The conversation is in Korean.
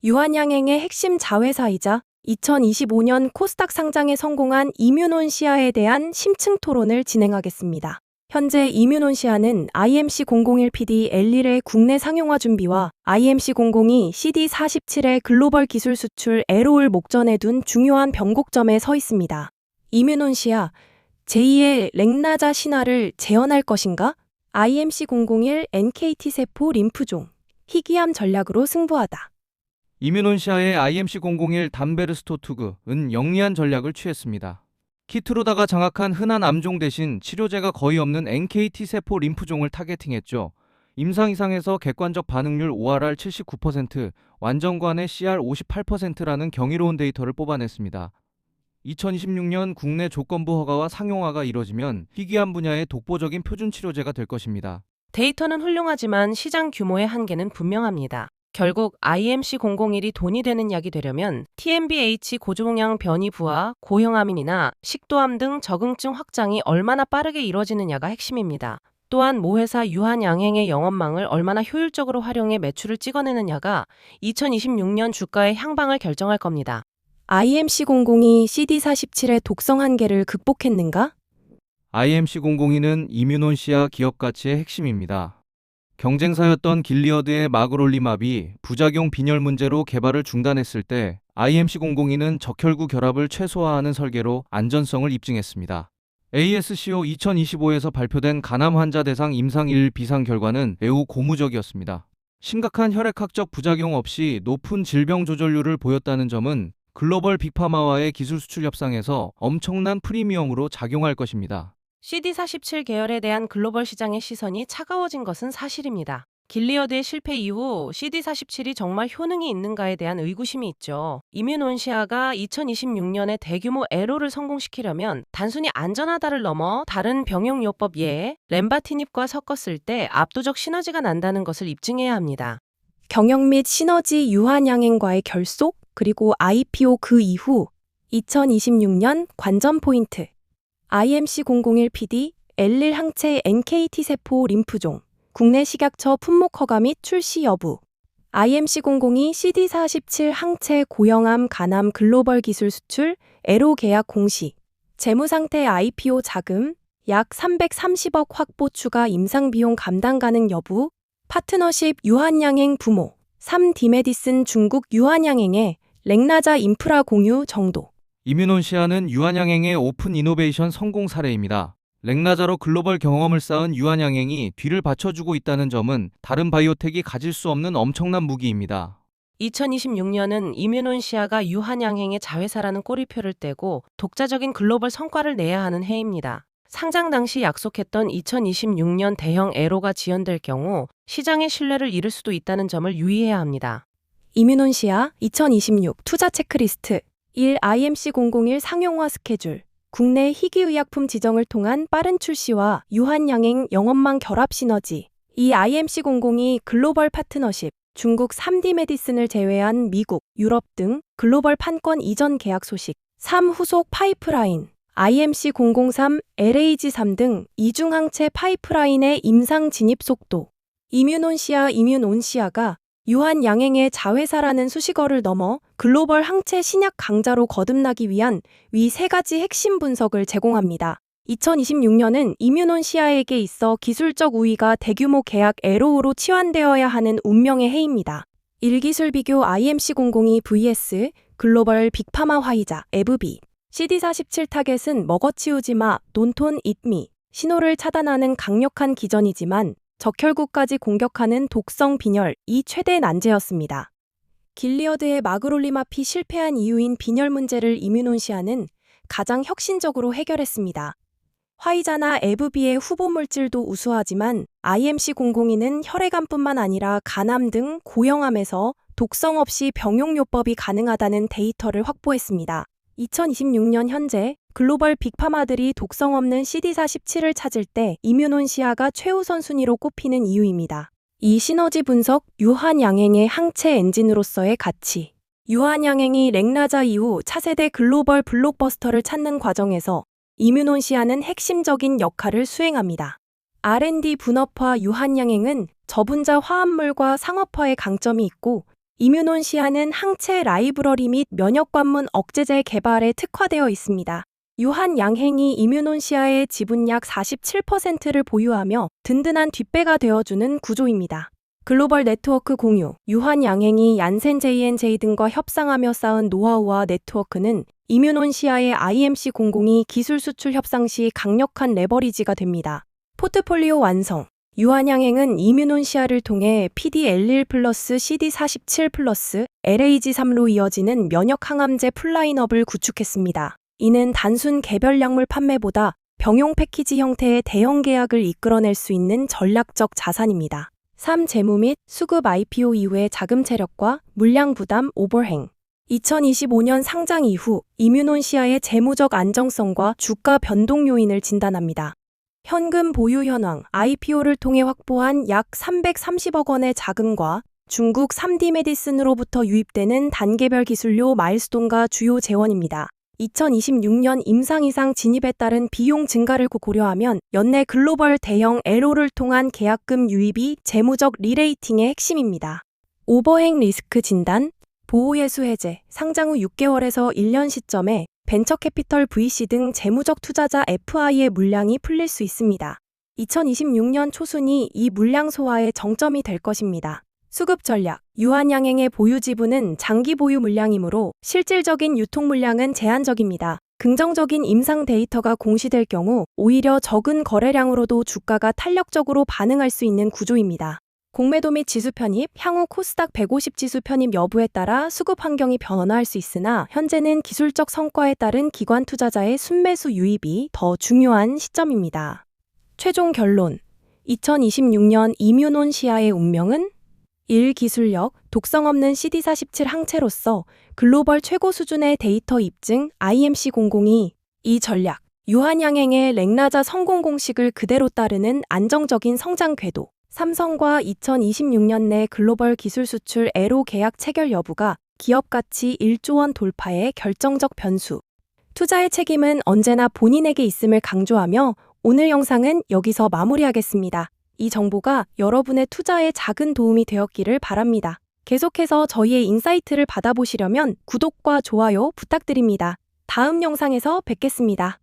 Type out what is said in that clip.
유한양행의 핵심 자회사이자 2025년 코스닥 상장에 성공한 이뮤논시아에 대한 심층 토론을 진행하겠습니다. 현재 이뮤논시아는 IMC001PD 엘릴의 국내 상용화 준비와 IMC002 CD47의 글로벌 기술 수출 애로를 목전에 둔 중요한 변곡점에 서 있습니다. 이뮤논시아, 제2의 렉나자 신화를 재현할 것인가? IMC001 NKT 세포 림프종, 희귀암 전략으로 승부하다. 이뮤논시아의 IMC001 담베르스토투그은 영리한 전략을 취했습니다. 키트로다가 장악한 흔한 암종 대신 치료제가 거의 없는 NKT 세포 림프종을 타겟팅했죠. 임상 이상에서 객관적 반응률 ORR 79%, 완전관의 CR 58%라는 경이로운 데이터를 뽑아냈습니다. 2026년 국내 조건부 허가와 상용화가 이뤄지면 희귀암 분야의 독보적인 표준 치료제가 될 것입니다. 데이터는 훌륭하지만 시장 규모의 한계는 분명합니다. 결국 IMC001이 돈이 되는 약이 되려면 TMBH 고종양 변이 부와 고형아민이나 식도암 등 적응증 확장이 얼마나 빠르게 이뤄지느냐가 핵심입니다. 또한 모 회사 유한양행의 영업망을 얼마나 효율적으로 활용해 매출을 찍어내느냐가 2026년 주가의 향방을 결정할 겁니다. IMC002 CD47의 독성 한계를 극복했는가? IMC002는 이뮤논시아 기업 가치의 핵심입니다. 경쟁사였던 길리어드의 마그롤리맙이 부작용 빈혈 문제로 개발을 중단했을 때 IMC002는 적혈구 결합을 최소화하는 설계로 안전성을 입증했습니다. ASCO 2025에서 발표된 간암 환자 대상 임상 1 비상 결과는 매우 고무적이었습니다. 심각한 혈액학적 부작용 없이 높은 질병 조절률을 보였다는 점은 글로벌 빅파마와의 기술 수출 협상에서 엄청난 프리미엄으로 작용할 것입니다. CD47 계열에 대한 글로벌 시장의 시선이 차가워진 것은 사실입니다. 길리어드의 실패 이후 CD47이 정말 효능이 있는가에 대한 의구심이 있죠. 이뮤논시아가 2026년에 대규모 애로를 성공시키려면 단순히 안전하다를 넘어 다른 병용요법 예에 렘바티닙과 섞었을 때 압도적 시너지가 난다는 것을 입증해야 합니다. 경영 및 시너지 유한양행과의 결속, 그리고 IPO 그 이후 2026년 관전 포인트. IMC001PD 엘릴 항체 NKT 세포 림프종, 국내 식약처 품목 허가 및 출시 여부. IMC002 CD47 항체 고형암 간암 글로벌 기술 수출 애로 계약 공시. 재무상태 IPO 자금 약 330억 확보 추가 임상 비용 감당 가능 여부. 파트너십 유한양행 부모 3D메디슨 중국 유한양행의 렉나자 인프라 공유 정도. 이뮤논시아는 유한양행의 오픈 이노베이션 성공 사례입니다. 렉나자로 글로벌 경험을 쌓은 유한양행이 뒤를 받쳐주고 있다는 점은 다른 바이오텍이 가질 수 없는 엄청난 무기입니다. 2026년은 이뮤논시아가 유한양행의 자회사라는 꼬리표를 떼고 독자적인 글로벌 성과를 내야 하는 해입니다. 상장 당시 약속했던 2026년 대형 애로가 지연될 경우 시장의 신뢰를 잃을 수도 있다는 점을 유의해야 합니다. 이뮤논시아 2026 투자 체크리스트 1. IMC001 상용화 스케줄. 국내 희귀의약품 지정을 통한 빠른 출시와 유한양행 영업망 결합 시너지. 2. IMC002 글로벌 파트너십. 중국 3D메디슨을 제외한 미국, 유럽 등 글로벌 판권 이전 계약 소식. 3. 후속 파이프라인. IMC003, LAG3 등 이중항체 파이프라인의 임상 진입 속도. 이뮤논시아가 유한양행의 자회사라는 수식어를 넘어 글로벌 항체 신약 강자로 거듭나기 위한 위 세 가지 핵심 분석을 제공합니다. 2026년은 이뮤논시아에게 있어 기술적 우위가 대규모 계약 애로우로 치환되어야 하는 운명의 해입니다. 1기술 비교 IMC002 vs 글로벌 빅파마 화이자 에브비. CD47 타겟은 먹어치우지마, 돈톤 it미, 신호를 차단하는 강력한 기전이지만 적혈구까지 공격하는 독성 빈혈, 이 최대 난제였습니다. 길리어드의 마그롤리마피 실패한 이유인 빈혈 문제를 이뮤논시아는 가장 혁신적으로 해결했습니다. 화이자나 에브비의 후보 물질도 우수하지만 IMC002는 혈액암뿐만 아니라 간암 등 고형암에서 독성 없이 병용요법이 가능하다는 데이터를 확보했습니다. 2026년 현재 글로벌 빅파마들이 독성 없는 CD47을 찾을 때 이뮤논시아가 최우선 순위로 꼽히는 이유입니다. 이 시너지 분석, 유한양행의 항체 엔진으로서의 가치. 유한양행이 렉나자 이후 차세대 글로벌 블록버스터를 찾는 과정에서 이뮤논시아는 핵심적인 역할을 수행합니다. R&D 분업화 유한양행은 저분자 화합물과 상업화의 강점이 있고 이뮤논시아는 항체 라이브러리 및 면역 관문 억제제 개발에 특화되어 있습니다. 유한양행이 이뮤논시아의 지분 약 47%를 보유하며 든든한 뒷배가 되어주는 구조입니다. 글로벌 네트워크 공유, 유한양행이 얀센 J&J 등과 협상하며 쌓은 노하우와 네트워크는 이뮤논시아의 IMC00이 기술 수출 협상 시 강력한 레버리지가 됩니다. 포트폴리오 완성. 유한양행은 이뮤논시아를 통해 PD-11 플러스 CD47 플러스 LAG3로 이어지는 면역 항암제 풀라인업을 구축했습니다. 이는 단순 개별 약물 판매보다 병용 패키지 형태의 대형 계약을 이끌어낼 수 있는 전략적 자산입니다. 3. 재무 및 수급 IPO 이후의 자금 체력과 물량 부담 오버행. 2025년 상장 이후 이뮤논시아의 재무적 안정성과 주가 변동 요인을 진단합니다. 현금 보유 현황, IPO를 통해 확보한 약 330억 원의 자금과 중국 3D 메디슨으로부터 유입되는 단계별 기술료 마일스톤과 주요 재원입니다. 2026년 임상 이상 진입에 따른 비용 증가를 고려하면 연내 글로벌 대형 LO를 통한 계약금 유입이 재무적 리레이팅의 핵심입니다. 오버행 리스크 진단, 보호예수 해제, 상장 후 6개월에서 1년 시점에 벤처캐피털 VC 등 재무적 투자자 FI의 물량이 풀릴 수 있습니다. 2026년 초순이 이 물량 소화의 정점이 될 것입니다. 수급 전략, 유한양행의 보유 지분은 장기 보유 물량이므로 실질적인 유통 물량은 제한적입니다. 긍정적인 임상 데이터가 공시될 경우 오히려 적은 거래량으로도 주가가 탄력적으로 반응할 수 있는 구조입니다. 공매도 및 지수 편입, 향후 코스닥 150 지수 편입 여부에 따라 수급 환경이 변화할 수 있으나 현재는 기술적 성과에 따른 기관 투자자의 순매수 유입이 더 중요한 시점입니다. 최종 결론, 2026년 이뮤논시아의 운명은 1. 기술력, 독성 없는 CD47 항체로서 글로벌 최고 수준의 데이터 입증 IMC00이 2. 전략, 유한양행의 랭라자 성공 공식을 그대로 따르는 안정적인 성장 궤도. 삼성과 2026년 내 글로벌 기술 수출 LO 계약 체결 여부가 기업 가치 1조 원 돌파의 결정적 변수. 투자의 책임은 언제나 본인에게 있음을 강조하며 오늘 영상은 여기서 마무리하겠습니다. 이 정보가 여러분의 투자에 작은 도움이 되었기를 바랍니다. 계속해서 저희의 인사이트를 받아보시려면 구독과 좋아요 부탁드립니다. 다음 영상에서 뵙겠습니다.